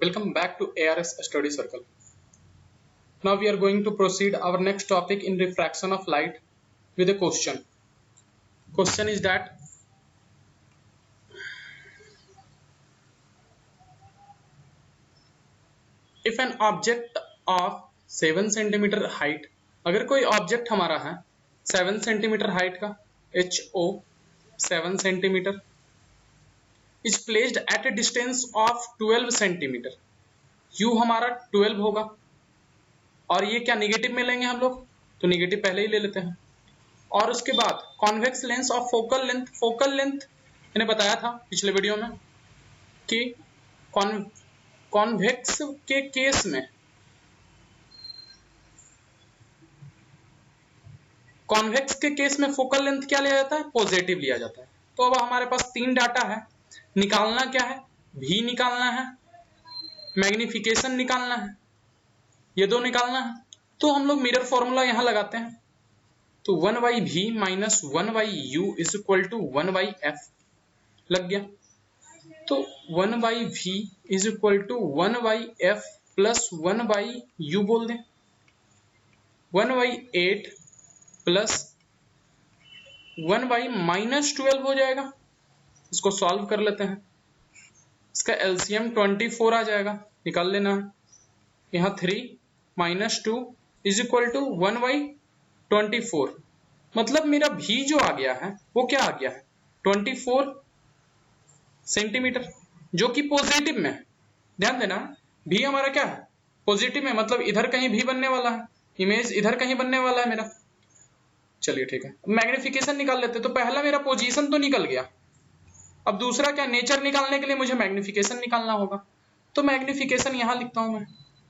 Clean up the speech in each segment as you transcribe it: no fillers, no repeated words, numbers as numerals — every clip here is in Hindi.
Welcome back to ARS Study Circle. Now we are going to proceed our next topic in refraction of light with a question. Question is that if an object of 7 cm height, अगर कोई ऑब्जेक्ट हमारा है 7 cm हाइट का HO 7 cm is placed at a distance of 12 cm, U हमारा 12 होगा और ये क्या निगेटिव में लेंगे हम लोग, तो निगेटिव पहले ही ले लेते हैं। और उसके बाद convex lens of focal length मैंने बताया था पिछले वीडियो में कि कॉन्वेक्स के केस में फोकल लेंथ क्या लिया जाता है, पॉजिटिव लिया जाता है। तो अब हमारे पास तीन डाटा है, निकालना क्या है, भी निकालना है, मैग्निफिकेशन निकालना है, ये दो निकालना है। तो हम लोग मिरर फॉर्मूला यहां लगाते हैं, तो 1/v minus 1/u is equal to 1/f लग गया। तो 1/v is equal to 1/f plus 1/u बोल दें, 1/8 प्लस 1/-12 हो जाएगा। इसको सॉल्व कर लेते हैं, इसका एलसीएम 24 आ जाएगा, निकाल लेना है। यहाँ 3 माइनस 2 इज इक्वल टू 1/24, मतलब मेरा भी जो आ गया है वो क्या आ गया है 24 सेंटीमीटर, जो कि पॉजिटिव में है। ध्यान देना, भी हमारा क्या है पॉजिटिव में, मतलब इधर कहीं भी बनने वाला है, इमेज इधर कहीं बनने वाला है मेरा। चलिए ठीक है, मैग्निफिकेशन निकाल लेते। तो पहला मेरा पोजीशन तो निकल गया, अब दूसरा क्या, नेचर निकालने के लिए मुझे मैग्निफिकेशन निकालना होगा। तो मैग्निफिकेशन यहां लिखता हूं मैं,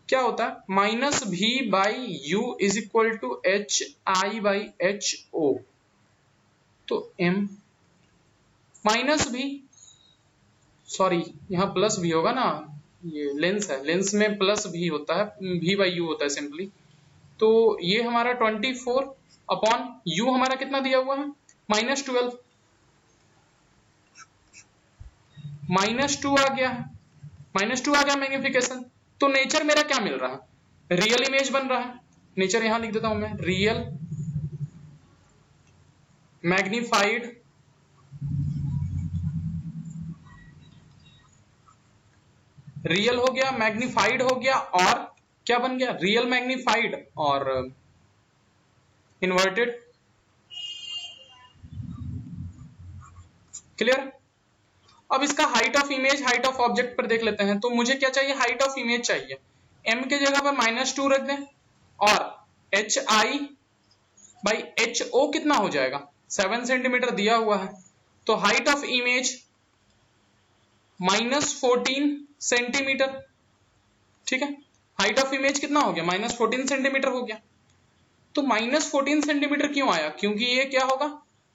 क्या होता है minus v by u is equal to h i by h o. तो m माइनस भी, सॉरी यहाँ प्लस भी होगा ना, ये लेंस है, लेंस में प्लस भी होता है, v बाई यू होता है सिंपली। तो ये हमारा 24 अपॉन u हमारा कितना दिया हुआ है -12, -2 आ गया है, -2 आ गया मैग्निफिकेशन। तो नेचर मेरा क्या मिल रहा है, रियल इमेज बन रहा है। नेचर यहां लिख देता हूं मैं, रियल मैग्निफाइड रियल हो गया, मैग्निफाइड हो गया, और क्या बन गया रियल मैग्निफाइड और इन्वर्टेड। क्लियर। अब इसका height of image, height of object पर देख लेते हैं। तो मुझे क्या चाहिए, हाइट ऑफ इमेज चाहिए, m के जगह पर -2 रख दें, और h i by h o कितना हो जाएगा 7 सेंटीमीटर दिया हुआ है। तो हाइट ऑफ इमेज -14 सेंटीमीटर, ठीक है। हाइट ऑफ इमेज कितना हो गया -14 सेंटीमीटर हो गया। तो -14 सेंटीमीटर क्यों आया, क्योंकि ये क्या होगा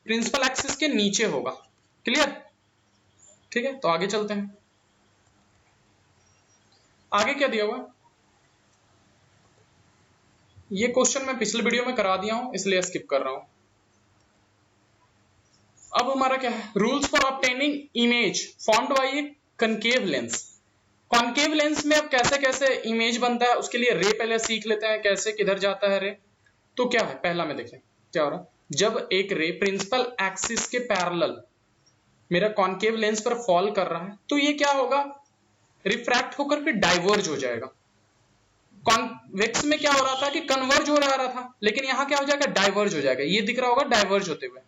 प्रिंसिपल एक्सिस के नीचे होगा। क्लियर, ठीक है। तो आगे चलते हैं, आगे क्या दिया हुआ, ये क्वेश्चन मैं पिछले वीडियो में करा दिया हूं इसलिए स्किप कर रहा हूं। अब हमारा क्या है, rules for obtaining image formed by A concave lens. Concave lens में अब कैसे कैसे इमेज बनता है, उसके लिए रे पहले सीख लेते हैं, कैसे किधर जाता है रे। तो क्या है, पहला में देखें क्या हो रहा है, जब एक रे प्रिंसिपल एक्सिस के पैरेलल मेरा कॉनकेव लेंस पर फॉल कर रहा है, तो ये क्या होगा, रिफ्रैक्ट होकर के डाइवर्ज हो जाएगा। कॉन्वेक्स में क्या हो रहा था कि कन्वर्ज हो रहा था, लेकिन यहां क्या हो जाएगा, डाइवर्ज हो जाएगा। ये दिख रहा होगा डाइवर्ज होते हुए।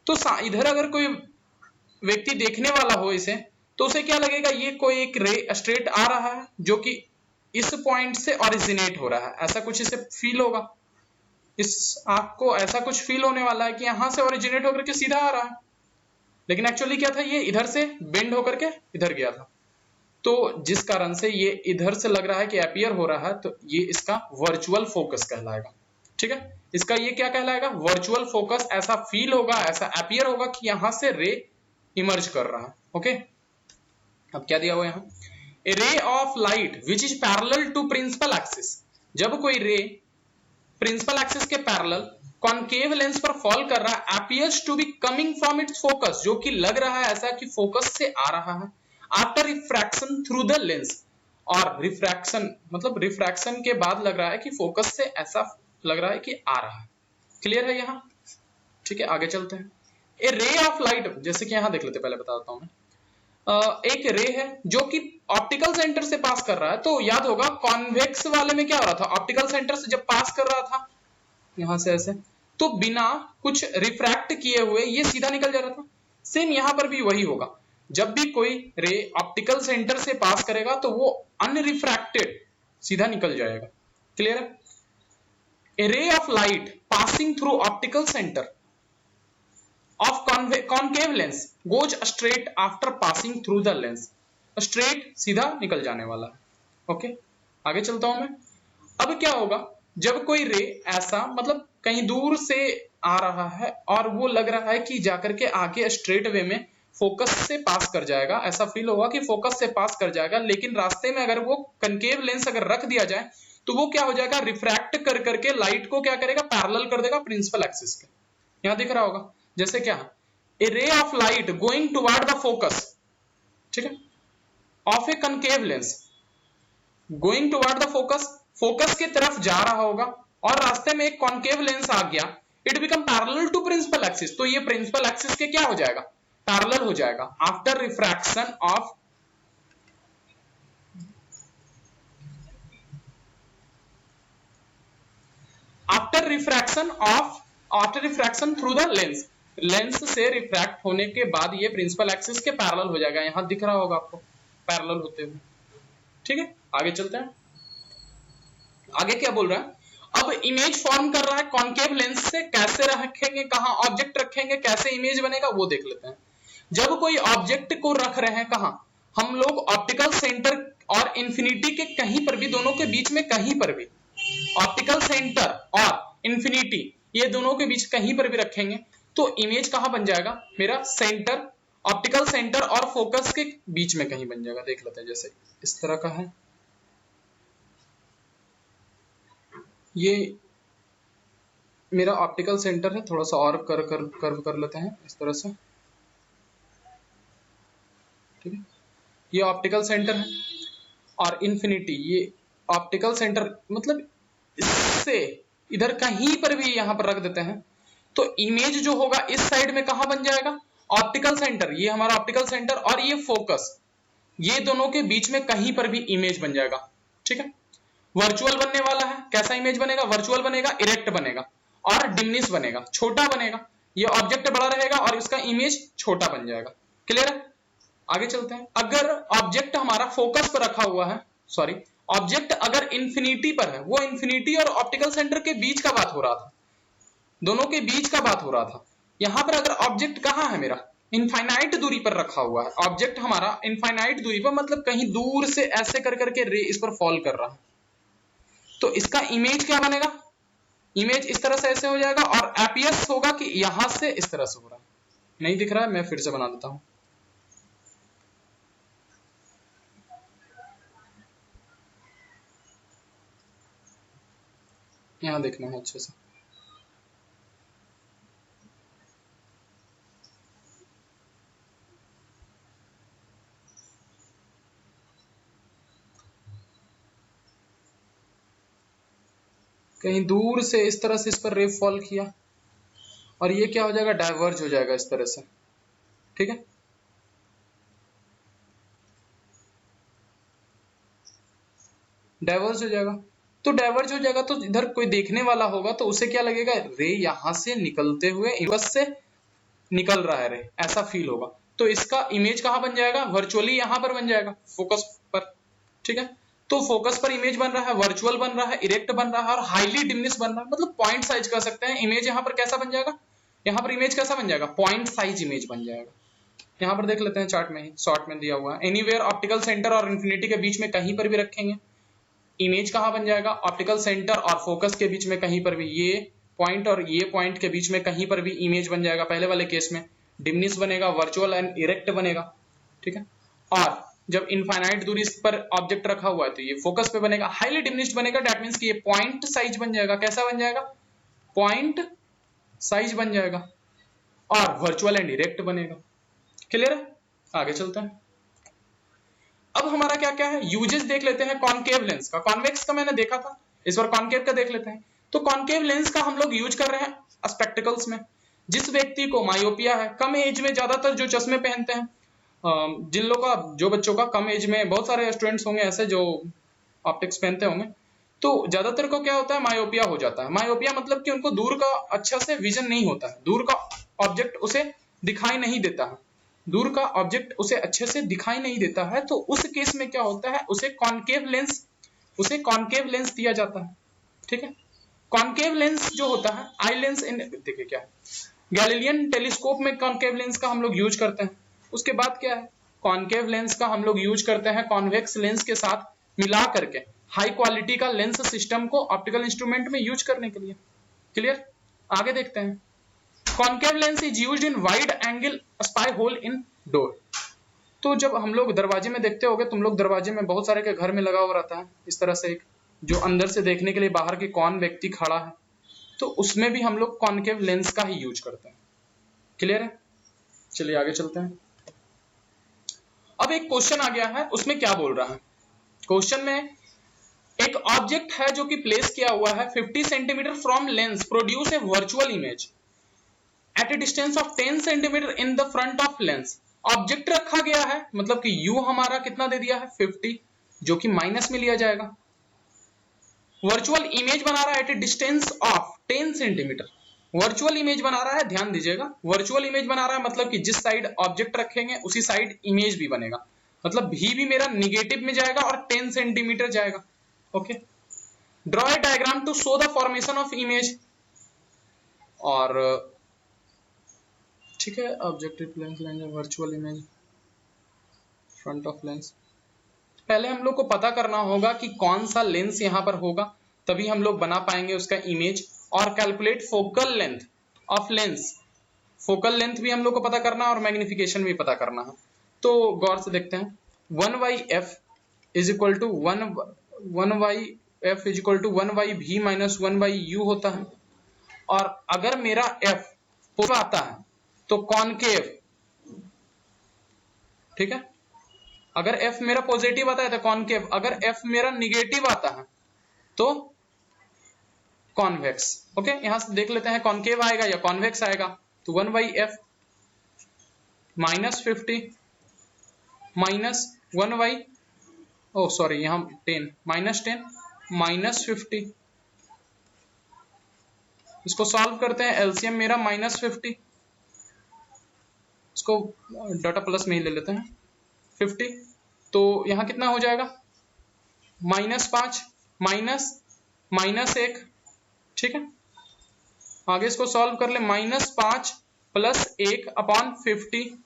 तो इधर अगर कोई व्यक्ति देखने वाला हो इसे, तो उसे क्या लगेगा, ये कोई एक रे स्ट्रेट आ रहा है जो कि इस पॉइंट से ओरिजिनेट हो रहा है, ऐसा कुछ इसे फील होगा। इस आंख को ऐसा कुछ फील होने वाला है कि यहां से ओरिजिनेट होकर के सीधा आ रहा है, लेकिन एक्चुअली क्या था, ये इधर से बेंड होकर के इधर गया था। तो जिस कारण से ये इधर से लग रहा है कि अपीयर हो रहा है, तो ये इसका वर्चुअल फोकस कहलाएगा। ठीक है, इसका ये क्या कहलाएगा, वर्चुअल फोकस। ऐसा फील होगा, ऐसा अपीयर होगा कि यहां से रे इमर्ज कर रहा है। ओके, अब क्या दिया हुआ यहां, a ray of light which is parallel to principal axis. जब कोई रे प्रिंसिपल एक्सिस के पैरेलल कॉनकेव लेंस पर फॉल कर रहा है, appears to be coming from its focus, जो कि लग रहा है ऐसा कि फोकस से आ रहा है, after refraction through the lens, और रिफ्रैक्शन, मतलब रिफ्रैक्शन के बाद लग रहा है कि फोकस से ऐसा लग रहा है कि आ रहा है। क्लियर है यहाँ? ठीक है, आगे चलते हैं। ए रे ऑफ लाइट, जैसे कि यहाँ देख लेते, पहले बता देता हूं मैं। एक रे है जो कि ऑप्टिकल सेंटर से पास कर रहा है, तो याद होगा कॉन्वेक्स वाले में क्या हो रहा था, ऑप्टिकल सेंटर से जब पास कर रहा था यहां से ऐसे, तो बिना कुछ रिफ्रैक्ट किए हुए ये सीधा निकल जा रहा था। सेम यहां पर भी वही होगा, जब भी कोई रे ऑप्टिकल सेंटर से पास करेगा तो वो अनरिफ्रैक्टेड सीधा निकल जाएगा। क्लियर है? A ray of light passing through optical centre of concave lens goes straight after passing through the lens, straight सीधा निकल जाने वाला है। ओके, आगे चलता हूं मैं। अब क्या होगा, जब कोई रे ऐसा मतलब कहीं दूर से आ रहा है और वो लग रहा है कि जाकर के आगे स्ट्रेट वे में फोकस से पास कर जाएगा, ऐसा फील होगा कि फोकस से पास कर जाएगा, लेकिन रास्ते में अगर वो कनकेव लेंस अगर रख दिया जाए तो वो क्या हो जाएगा, रिफ्रैक्ट कर करके लाइट को क्या करेगा, पैरेलल कर देगा प्रिंसिपल एक्सिस के। यहां दिख रहा होगा, जैसे क्या, a ray of light going toward the focus, ठीक है, of a concave lens going toward the focus, focus की तरफ जा रहा होगा और रास्ते में एक कॉन्केव लेंस आ गया, it become parallel to principal axis, तो ये प्रिंसिपल एक्सिस के क्या हो जाएगा, पैरेलल हो जाएगा after refraction of after refraction through the lens, lens से रिफ्रैक्ट होने के बाद ये प्रिंसिपल एक्सिस के पैरेलल हो जाएगा। यहां दिख रहा होगा आपको पैरेलल होते हुए। ठीक है, आगे चलते हैं। आगे क्या बोल रहा है, अब इमेज फॉर्म कर रहा है कॉन्केव लेंस से, कैसे रखेंगे, कहां ऑब्जेक्ट रखेंगे, कैसे इमेज बनेगा वो देख लेते हैं। जब कोई ऑब्जेक्ट को रख रहे हैं कहां, हम लोग ऑप्टिकल सेंटर और इंफिनिटी के कहीं पर भी, दोनों के बीच में कहीं पर भी, ऑप्टिकल सेंटर और इंफिनिटी ये दोनों के बीच कहीं पर भी रखेंगे तो इमेज कहां बन जाएगा मेरा, सेंटर, ऑप्टिकल सेंटर और फोकस के बीच में कहीं बन जाएगा। देख लेते हैं, जैसे इस तरह का है, ये मेरा ऑप्टिकल सेंटर है, थोड़ा सा और कर्व कर लेते हैं इस तरह से। ठीक है, ये ऑप्टिकल सेंटर है और इंफिनिटी ये ऑप्टिकल सेंटर, मतलब इससे इधर कहीं पर भी यहां पर रख देते हैं तो इमेज जो होगा इस साइड में कहां बन जाएगा, ऑप्टिकल सेंटर, ये हमारा ऑप्टिकल सेंटर और ये फोकस, ये दोनों के बीच में कहीं पर भी इमेज बन जाएगा। ठीक है, वर्चुअल बनने वाला है, कैसा इमेज बनेगा, वर्चुअल बनेगा, इरेक्ट बनेगा और डिमनिश बनेगा, छोटा बनेगा, ये ऑब्जेक्ट बड़ा रहेगा और इसका इमेज छोटा बन जाएगा। क्लियर है? आगे चलते हैं। अगर ऑब्जेक्ट हमारा फोकस पर रखा हुआ है, सॉरी, ऑब्जेक्ट अगर इंफिनिटी पर है, वो इंफिनिटी और ऑप्टिकल सेंटर के बीच का बात हो रहा था, दोनों के बीच का बात हो रहा था। यहां पर अगर ऑब्जेक्ट कहां है मेरा, इनफाइनाइट दूरी पर रखा हुआ है ऑब्जेक्ट हमारा, इनफाइनाइट दूरी पर, मतलब कहीं दूर से ऐसे कर करके रे इस पर फॉल कर रहा है, तो इसका इमेज क्या बनेगा, इमेज इस तरह से ऐसे हो जाएगा और एपीएस होगा कि यहां से इस तरह से हो रहा है। नहीं दिख रहा है, मैं फिर से बना देता हूं। यहां देखना है अच्छे से, कहीं दूर से इस तरह से इस पर रे फॉल किया और ये क्या हो जाएगा, डाइवर्ज हो जाएगा इस तरह से। ठीक है, डाइवर्ज हो जाएगा, तो डाइवर्ज हो जाएगा तो इधर कोई देखने वाला होगा तो उसे क्या लगेगा, रे यहां से निकलते हुए इनवर्स से निकल रहा है रे, ऐसा फील होगा, तो इसका इमेज कहां बन जाएगा, वर्चुअली यहां पर बन जाएगा, फोकस पर। ठीक है, तो फोकस पर इमेज बन रहा है, वर्चुअल बन रहा है, इरेक्ट बन रहा है और हाईली डिमिनिश बन रहा है, मतलब पॉइंट साइज कर सकते हैं। इमेज यहां पर कैसा बन जाएगा, यहां पर इमेज कैसा बन जाएगा, पॉइंट साइज इमेज बन जाएगा। यहां पर देख लेते हैं, चार्ट में ही शॉर्ट में दिया हुआ है, एनीवेयर ऑप्टिकल सेंटर और इंफिनिटी के बीच में कहीं पर भी रखेंगे, इमेज कहां बन जाएगा, ऑप्टिकल सेंटर और फोकस के बीच में कहीं पर भी, ये पॉइंट और ये पॉइंट के बीच में कहीं पर भी इमेज बन जाएगा। पहले वाले केस में डिमिनिश बनेगा, वर्चुअल एंड इरेक्ट बनेगा। ठीक है, और जब इनफाइनाइट दूरी पर ऑब्जेक्ट रखा हुआ है तो ये फोकस पे बनेगा, हाईली डिमिनिश्ड बनेगा, दैट मींस कि ये पॉइंट साइज बन जाएगा। कैसा बन जाएगा, पॉइंट साइज बन जाएगा और वर्चुअल एंड इरेक्ट बनेगा। क्लियर है? आगे चलते हैं। अब हमारा क्या क्या है, यूजेस देख लेते हैं कॉनकेव लेंस का। कॉन्वेक्स का मैंने देखा था, इस बार कॉनकेव का देख लेते हैं। तो कॉनकेव लेंस का हम लोग यूज कर रहे हैं स्पेक्टिकल्स में। जिस व्यक्ति को मायोपिया है, कम एज में ज्यादातर जो चश्मे पहनते हैं, जिन लोगों का, जो बच्चों का कम एज में, बहुत सारे स्टूडेंट्स होंगे ऐसे जो ऑप्टिक्स पहनते होंगे, तो ज्यादातर को क्या होता है, मायोपिया हो जाता है। मायोपिया मतलब कि उनको दूर का अच्छा से विजन नहीं होता है, दूर का ऑब्जेक्ट उसे दिखाई नहीं देता है, दूर का ऑब्जेक्ट उसे अच्छे से दिखाई नहीं देता है। तो उस केस में क्या होता है, उसे कॉनकेव लेंस दिया जाता है। ठीक है, कॉनकेव लेंस जो होता है, आई लेंस इन, देखिए क्या है, गैलीलियन टेलीस्कोप में कॉनकेव लेंस का हम लोग यूज करते हैं। उसके बाद क्या है, कॉनकेव लेंस का हम लोग यूज करते हैं कॉन्वेक्स लेंस के साथ मिला करके हाई क्वालिटी का लेंस सिस्टम को ऑप्टिकल इंस्ट्रूमेंट में यूज करने के लिए। क्लियर, आगे देखते हैं। Concave lens is used in wide angle spy hole in door. तो जब हम लोग दरवाजे में देखते होगे, तुम लोग दरवाजे में, बहुत सारे के घर में लगा हुआ रहता है इस तरह से एक, जो अंदर से देखने के लिए बाहर के कौन व्यक्ति खड़ा है, तो उसमें भी हम लोग कॉनकेव लेंस का ही यूज करते हैं। क्लियर है, चलिए आगे चलते हैं। अब एक क्वेश्चन आ गया है, उसमें क्या बोल रहा है, क्वेश्चन में एक ऑब्जेक्ट है जो कि प्लेस किया हुआ है 50 centimetre from lens produce a virtual image at a distance of 10 centimetre in the front of lens. Object रखा गया है, मतलब कि यू हमारा कितना दे दिया है 50, जो कि माइनस में लिया जाएगा। वर्चुअल इमेज बना रहा है at a distance of 10 centimetre. Virtual image बना रहा है, ध्यान दीजिएगा, वर्चुअल इमेज बना रहा है मतलब कि जिस साइड ऑब्जेक्ट रखेंगे उसी साइड इमेज भी बनेगा, मतलब भी मेरा निगेटिव में जाएगा और 10 सेंटीमीटर जाएगा। Okay, draw a diagram to show the formation of image. और ठीक है, ऑब्जेक्टिव लेंस लेंगे, virtual image, front of lens. पहले हम लोग को पता करना होगा कि कौन सा लेंस यहां पर होगा, तभी हम लोग बना पाएंगे उसका इमेज। और calculate focal length of lens, focal length भी हम लोग को पता करना है और मैग्निफिकेशन भी पता करना है। तो गौर से देखते हैं, 1/f is equal to 1/f is equal to 1/v minus 1/u होता है। और अगर मेरा f पूरा आता है तो कॉनकेव, ठीक है, अगर f मेरा पॉजिटिव आता है तो कॉनकेव, अगर f मेरा निगेटिव आता है तो कॉन्वेक्स। ओके, यहां से देख लेते हैं कॉनकेव आएगा या कॉन्वेक्स आएगा। तो 1/f माइनस 50 माइनस 1/, ओ सॉरी यहां 10 माइनस 10 माइनस 50। इसको सॉल्व करते हैं, एलसीएम मेरा माइनस 50, इसको डाटा प्लस में ही ले लेते हैं 50। तो यहां कितना हो जाएगा, -5 माइनस -1। ठीक है, आगे इसको सॉल्व कर ले, -5 plus 1 upon 50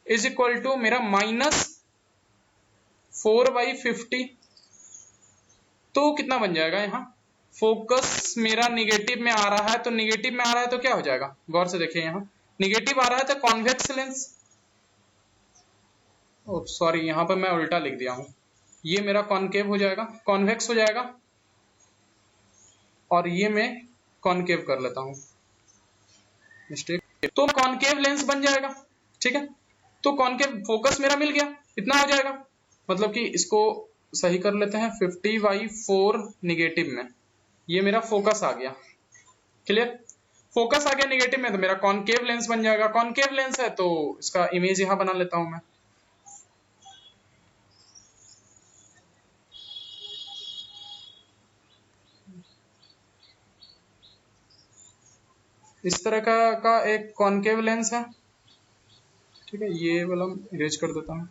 is equal to मेरा -4/50। तो कितना बन जाएगा, यहाँ फोकस मेरा निगेटिव में आ रहा है, तो निगेटिव में आ रहा है तो क्या हो जाएगा, गौर से देखिए, यहाँ निगेटिव आ रहा है तो कॉन्वेक्स लेंस, ओ सॉरी यहां पर मैं उल्टा लिख दिया हूं, ये मेरा कॉनकेव हो जाएगा, कॉन्वेक्स हो जाएगा, और ये मैं कॉनकेव कर लेता हूं, मिस्टेक, तो कॉनकेव लेंस बन जाएगा। ठीक है, तो कॉनकेव फोकस मेरा मिल गया, इतना हो जाएगा, मतलब कि इसको सही कर लेते हैं, 50/4 निगेटिव में, ये मेरा फोकस आ गया। क्लियर, फोकस आ गया निगेटिव में तो मेरा कॉनकेव लेंस बन जाएगा। कॉनकेव लेंस है तो इसका इमेज यहां बना लेता हूं मैं। इस तरह का एक कॉनकेव लेंस है। ठीक है, ये वाला इरेज कर देता हूं।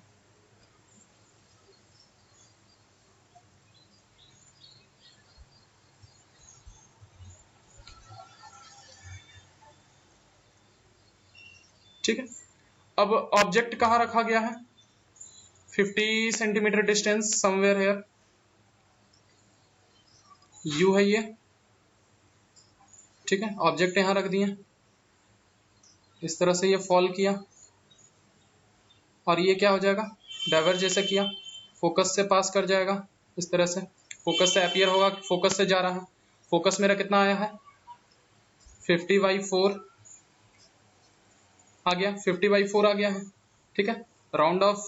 ठीक है, अब ऑब्जेक्ट कहां रखा गया है, 50 centimetre distance somewhere here, you है ये। ठीक है, ऑब्जेक्ट यहां रख दिए, इस तरह से ये फॉल किया, और ये क्या हो जाएगा, डाइवर्ज जैसे किया, फोकस से पास कर जाएगा, इस तरह से फोकस से अपीयर होगा, फोकस से जा रहा है। फोकस मेरा कितना आया है, 50/4 आ गया, 50/4 आ गया है। ठीक है, राउंड ऑफ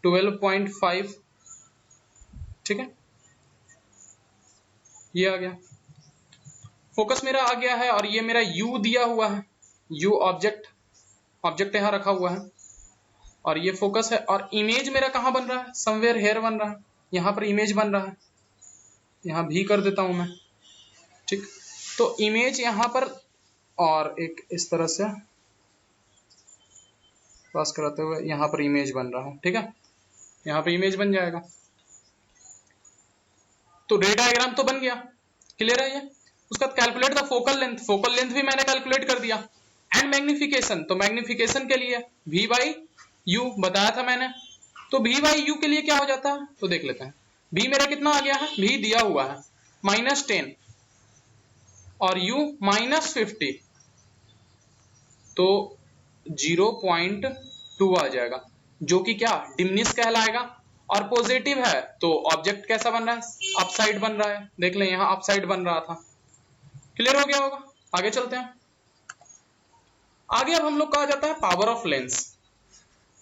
12.5, ठीक है, ये आ गया, फोकस मेरा आ गया है, और ये मेरा U दिया हुआ है, U ऑब्जेक्ट यहां रखा हुआ है, और ये फोकस है, और इमेज मेरा कहां बन रहा है, समवेयर हेयर बन रहा है, यहां पर इमेज बन रहा है, यहां भी कर देता हूं मैं, ठीक। तो इमेज यहां पर, और एक इस तरह से पास कराते हुए यहां पर इमेज बन रहा है, ठीक है, यहां पर इमेज बन जाएगा। तो रे डायग्राम तो बन गया, क्लियर है ये। उसका कैलकुलेट द फोकल लेंथ भी मैंने कैलकुलेट कर दिया। एंड मैग्निफिकेशन, तो मैग्निफिकेशन के लिए V बाई यू बताया था मैंने, तो V बाई यू के लिए क्या हो जाता है, तो देख लेते हैं। V मेरा कितना आ गया है, V दिया हुआ है -10 और U -50, तो 0.2 आ जाएगा, जो कि क्या डिमनिश कहलाएगा। और पॉजिटिव है तो ऑब्जेक्ट कैसा बन रहा है, अपसाइड बन रहा है, देख लें यहां अपसाइड बन रहा था, क्लियर हो गया होगा। आगे चलते हैं, आगे अब हम लोग कहा जाता है power of lens.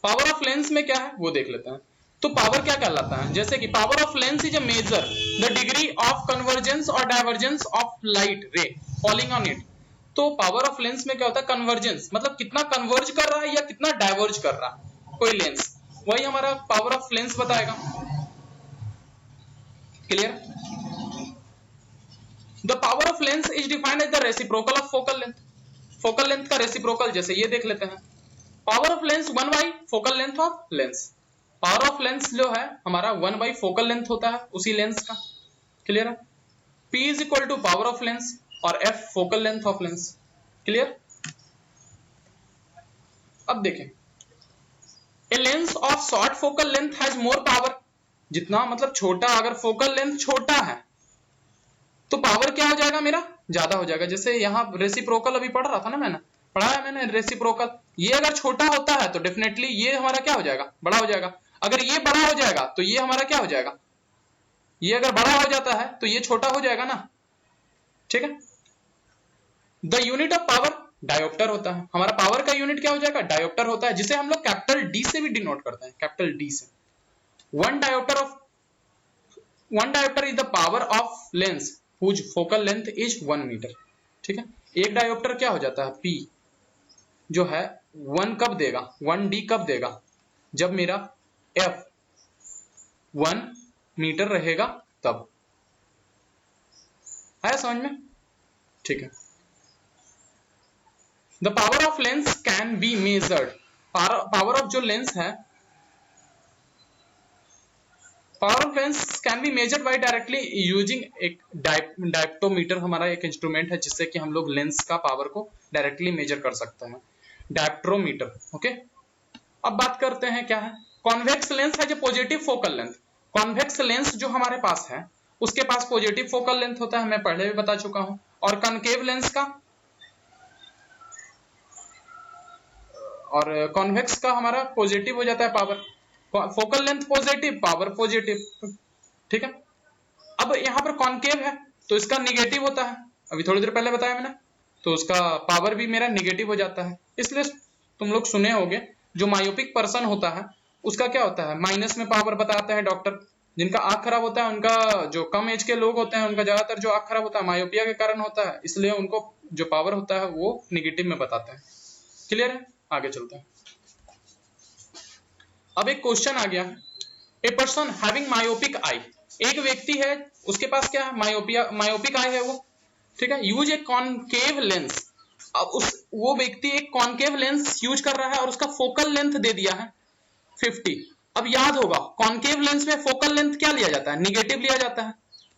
Power of lens में क्या है वो देख लेते हैं। तो पावर क्या कहलाता है, जैसे कि power of lens is a measure the degree of convergence और divergence of light ray falling on it. तो पावर ऑफ लेंस में क्या होता है, कन्वर्जेंस मतलब कितना कन्वर्ज कर रहा है या कितना डाइवर्ज कर रहा है कोई लेंस, वही हमारा पावर ऑफ लेंस बताएगा, clear. The power of lens is defined as the reciprocal of focal length. Focal length का रेसिप्रोकल, जैसे ये देख लेते हैं, power of lens 1 by focal length of lens. Power of lens जो है हमारा 1 बाई फोकल लेंथ होता है उसी लेंस का, क्लियर है। P is equal to power of lens और F focal length of lens, clear. अब देखें, a lens of short focal length has more power, जितना मतलब छोटा, अगर फोकल लेंथ छोटा है तो पावर क्या हो जाएगा मेरा, ज्यादा हो जाएगा। जैसे यहां रेसिप्रोकल अभी पढ़ रहा था ना, पढ़ा है मैंने रेसिप्रोकल, ये अगर छोटा होता है तो डेफिनेटली ये हमारा क्या हो जाएगा, बड़ा हो जाएगा। अगर ये बड़ा हो जाएगा तो ये हमारा क्या हो जाएगा, ये अगर बड़ा हो जाता है तो ये छोटा हो जाएगा ना, ठीक है। The unit of power dioptre होता है, हमारा पावर का यूनिट क्या हो जाएगा, डायोप्टर होता है, जिसे हम लोग कैपिटल डी से भी डिनोट करते हैं, कैपिटल डी से। One dioptre is the power of lens whose focal length is 1 metre, ठीक है। एक डायोप्टर क्या हो जाता है, P जो है 1 कब देगा, 1D कब देगा, जब मेरा F 1 मीटर रहेगा तब, है समझ में, ठीक है। The power of lens can be measured, power of जो लेंस है, power of lens can be measured by directly using एक डायप्टोमीटर, हमारा एक इंस्ट्रूमेंट है जिससे कि हम लोग लेंस का पावर को डायरेक्टली मेजर कर सकते हैं, डायप्ट्रोमीटर, ओके। अब बात करते हैं क्या है, कॉन्वेक्स लेंस है जो positive focal length. Convex lens जो हमारे पास है उसके पास पॉजिटिव फोकल लेंथ होता है, मैं पहले भी बता चुका हूं। और कनकेव लेंस का और कॉन्वेक्स का हमारा पॉजिटिव हो जाता है power, focal length positive, power positive, ठीक है। अब यहां पर कॉन्केव है तो इसका निगेटिव होता है, अभी थोड़ी देर पहले बताया मैंने, तो उसका पावर भी मेरा निगेटिव हो जाता है। इसलिए तुम लोग सुने होंगे जो मायोपिक पर्सन होता है उसका क्या होता है, माइनस में पावर बताता है डॉक्टर। जिनका आंख खराब होता है, उनका जो कम एज के लोग होते हैं उनका ज्यादातर जो आंख खराब होता है मायोपिया के कारण होता है, इसलिए उनको जो पावर होता है वो निगेटिव में बताते हैं, क्लियर है। आगे चलते हैं, अब एक क्वेश्चन आ गया, a person having myopic eye, एक व्यक्ति है उसके पास क्या है, मायोपिक आई है वो, ठीक है। यूज ए कॉनकेव लेंस, अब वो व्यक्ति एक कॉनकेव लेंस यूज कर रहा है और उसका फोकल लेंथ दे दिया है 50। अब याद होगा कॉनकेव लेंस में फोकल लेंथ क्या लिया जाता है, निगेटिव लिया जाता है।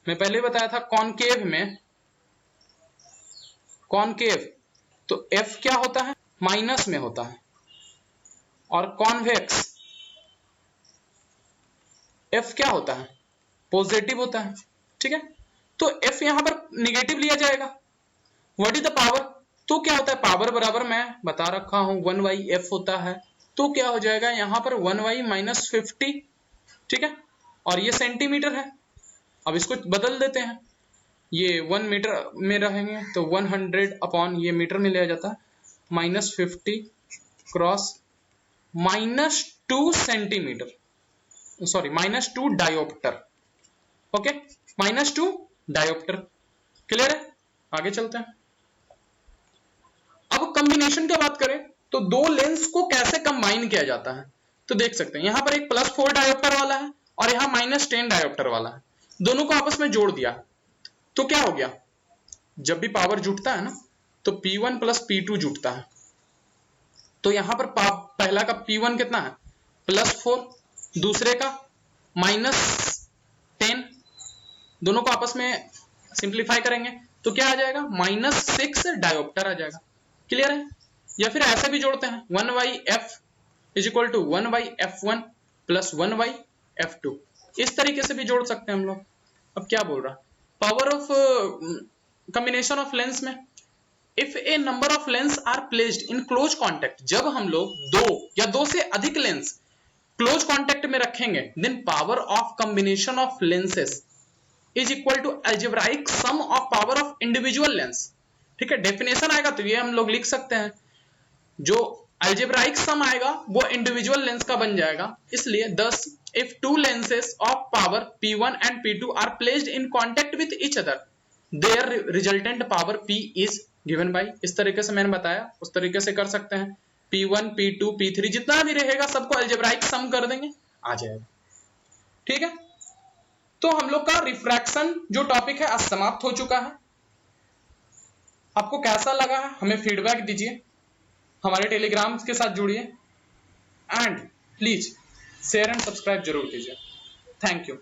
मैं पहले बताया था कॉनकेव में, कॉनकेव तो F क्या होता है, माइनस में होता है, और कॉन्वेक्स F क्या होता है, पॉजिटिव होता है, ठीक है। तो F यहां पर निगेटिव लिया जाएगा। व्हाट इज द पावर, तो क्या होता है, पावर बराबर मैं बता रखा हूं 1/f होता है, तो क्या हो जाएगा यहां पर 1/-50, ठीक है। और ये सेंटीमीटर है, अब इसको बदल देते हैं, ये 1 मीटर में रहेंगे तो 100 अपॉन ये मीटर में लिया जाता है, -50 cross -2 centimetre, sorry -2 dioptre, okay, -2 dioptre. Clear है? आगे चलते हैं। अब कॉम्बिनेशन की बात करें तो दो लेंस को कैसे कंबाइन किया जाता है, तो देख सकते हैं यहां पर एक +4 डायोप्टर वाला है और यहां -10 डायोप्टर वाला है, दोनों को आपस में जोड़ दिया तो क्या हो गया, जब भी पावर जुटता है ना तो P1 + P2 जुटता है। तो यहां पर पहला का P1 कितना है +4, दूसरे का -10, दोनों को आपस में सिंप्लीफाई करेंगे तो क्या आ जाएगा, -6 डायोप्टर आ जाएगा। क्लियर है? या फिर ऐसे भी जोड़ते हैं 1/f = 1/f1 + 1/f2, इस तरीके से भी जोड़ सकते हैं हम लोग। अब क्या बोल रहा, power of combination of lens में, if a number of lens are placed in close contact, जब हम लोग दो या दो से अधिक लेंस क्लोज कॉन्टेक्ट में रखेंगे, then power of combination of lenses is equal to algebraic sum of power of individual lens. ठीक है, डेफिनेशन आएगा तो ये हम लोग लिख सकते हैं, जो अलजेब्राइक सम आएगा वो इंडिविजुअल लेंस का बन जाएगा। इसलिए thus if two lenses of power P1 and P2 are placed in contact with each other, their resultant power P is given by, इस तरीके से मैंने बताया उस तरीके से कर सकते हैं। P1 P2 P3 जितना भी रहेगा सबको अलजेब्राइक सम कर देंगे, आ जाएगा। ठीक है, तो हम लोग का रिफ्रैक्शन जो टॉपिक है आज समाप्त हो चुका है। आपको कैसा लगा है हमें फीडबैक दीजिए, हमारे टेलीग्राम के साथ जुड़िए and please share and subscribe जरूर कीजिए। Thank you.